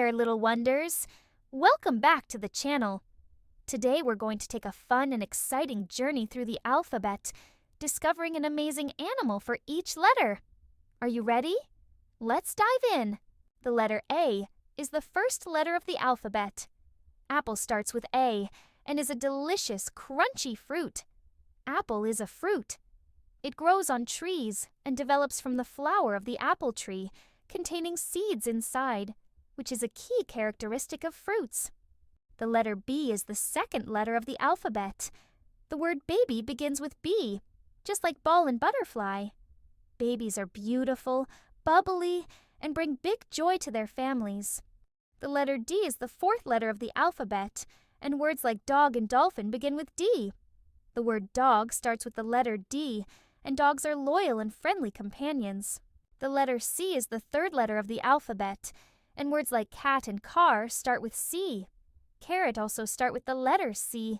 there, little wonders! Welcome back to the channel. Today we're going to take a fun and exciting journey through the alphabet, discovering an amazing animal for each letter. Are you ready? Let's dive in. The letter A is the first letter of the alphabet. Apple starts with A and is a delicious, crunchy fruit. Apple is a fruit. It grows on trees and develops from the flower of the apple tree, containing seeds inside, which is a key characteristic of fruits. The letter B is the second letter of the alphabet. The word baby begins with B, just like ball and butterfly. Babies are beautiful, bubbly, and bring big joy to their families. The letter D is the fourth letter of the alphabet, and words like dog and dolphin begin with D. The word dog starts with the letter D, and dogs are loyal and friendly companions. The letter C is the third letter of the alphabet, and words like cat and car start with C. Carrot also start with the letter C.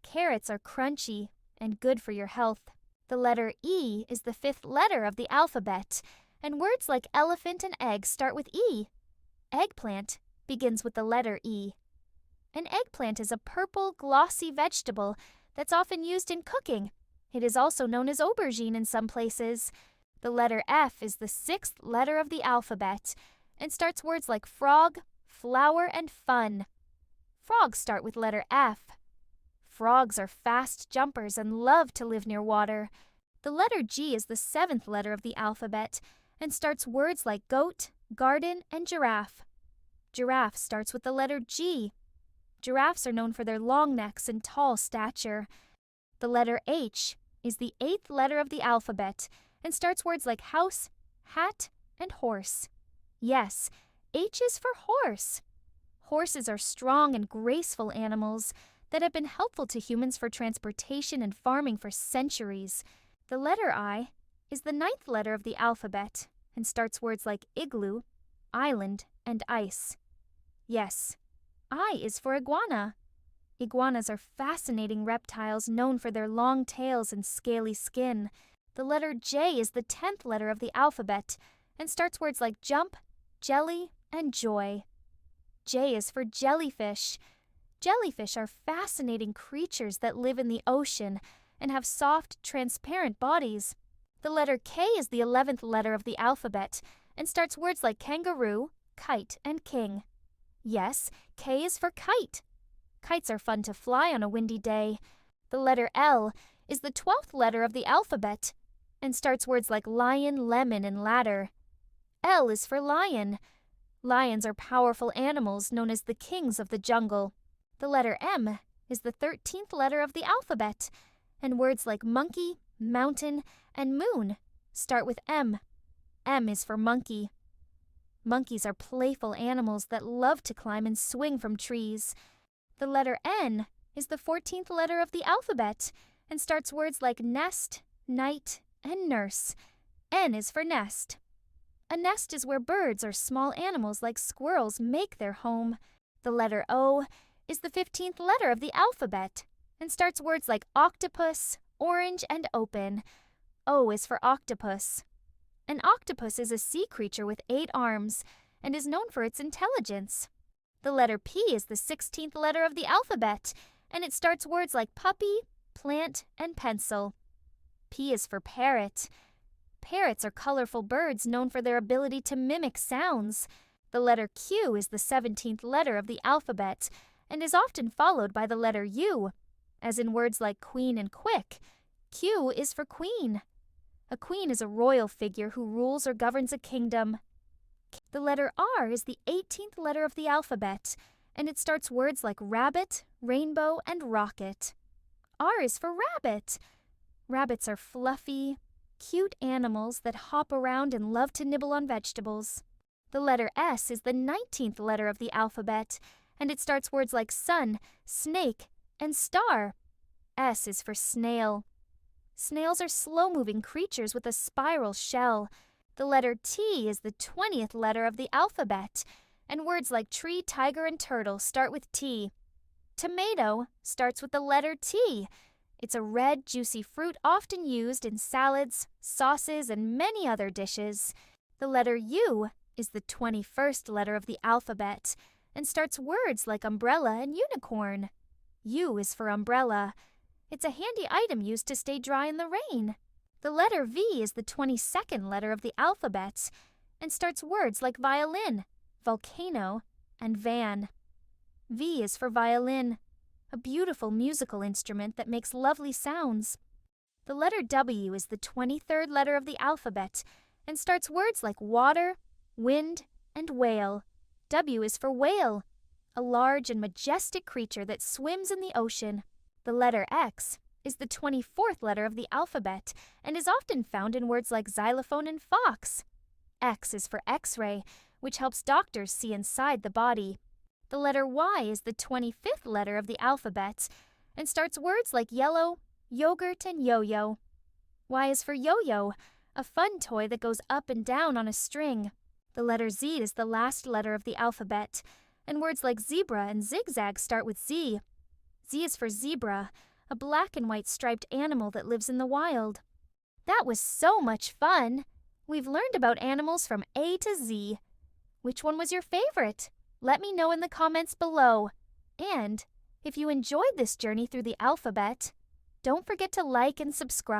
Carrots are crunchy and good for your health. The letter E is the fifth letter of the alphabet, and words like elephant and egg start with E. Eggplant begins with the letter E. An eggplant is a purple, glossy vegetable that's often used in cooking. It is also known as aubergine in some places. The letter F is the sixth letter of the alphabet and starts words like frog, flower, and fun. Frogs start with letter F. Frogs are fast jumpers and love to live near water. The letter G is the seventh letter of the alphabet and starts words like goat, garden, and giraffe. Giraffe starts with the letter G. Giraffes are known for their long necks and tall stature. The letter H is the eighth letter of the alphabet and starts words like house, hat, and horse. Yes, H is for horse. Horses are strong and graceful animals that have been helpful to humans for transportation and farming for centuries. The letter I is the ninth letter of the alphabet and starts words like igloo, island, and ice. Yes, I is for iguana. Iguanas are fascinating reptiles known for their long tails and scaly skin. The letter J is the 10th letter of the alphabet and starts words like jump, jelly, and joy. J is for jellyfish. Jellyfish are fascinating creatures that live in the ocean and have soft, transparent bodies. The letter K is the 11th letter of the alphabet and starts words like kangaroo, kite, and king. Yes, K is for kite. Kites are fun to fly on a windy day. The letter L is the 12th letter of the alphabet and starts words like lion, lemon, and ladder. L is for lion. Lions are powerful animals known as the kings of the jungle. The letter M is the 13th letter of the alphabet, and words like monkey, mountain, and moon start with M. M is for monkey. Monkeys are playful animals that love to climb and swing from trees. The letter N is the 14th letter of the alphabet and starts words like nest, night, and nurse. N is for nest. A nest is where birds or small animals like squirrels make their home. The letter O is the 15th letter of the alphabet and starts words like octopus, orange, and open. O is for octopus. An octopus is a sea creature with 8 arms and is known for its intelligence. The letter P is the 16th letter of the alphabet, and it starts words like puppy, plant, and pencil. P is for parrot. Parrots are colorful birds known for their ability to mimic sounds. The letter Q is the 17th letter of the alphabet and is often followed by the letter U, as in words like queen and quick. Q is for queen. A queen is a royal figure who rules or governs a kingdom. The letter R is the 18th letter of the alphabet, and it starts words like rabbit, rainbow, and rocket. R is for rabbit. Rabbits are fluffy, cute animals that hop around and love to nibble on vegetables. The letter S is the 19th letter of the alphabet, and it starts words like sun, snake, and star. S is for snail. Snails are slow-moving creatures with a spiral shell. The letter T is the 20th letter of the alphabet, and words like tree, tiger, and turtle start with T. Tomato starts with the letter T. It's a red, juicy fruit often used in salads, sauces, and many other dishes. The letter U is the 21st letter of the alphabet and starts words like umbrella and unicorn. U is for umbrella. It's a handy item used to stay dry in the rain. The letter V is the 22nd letter of the alphabet and starts words like violin, volcano, and van. V is for violin, a beautiful musical instrument that makes lovely sounds. The letter W is the 23rd letter of the alphabet and starts words like water, wind, and whale. W is for whale, a large and majestic creature that swims in the ocean. The letter X is the 24th letter of the alphabet and is often found in words like xylophone and fox. X is for X-ray, which helps doctors see inside the body. The letter Y is the 25th letter of the alphabet and starts words like yellow, yogurt, and yo-yo. Y is for yo-yo, a fun toy that goes up and down on a string. The letter Z is the last letter of the alphabet, and words like zebra and zigzag start with Z. Z is for zebra, a black and white striped animal that lives in the wild. That was so much fun! We've learned about animals from A to Z. Which one was your favorite? Let me know in the comments below. And if you enjoyed this journey through the alphabet, don't forget to like and subscribe.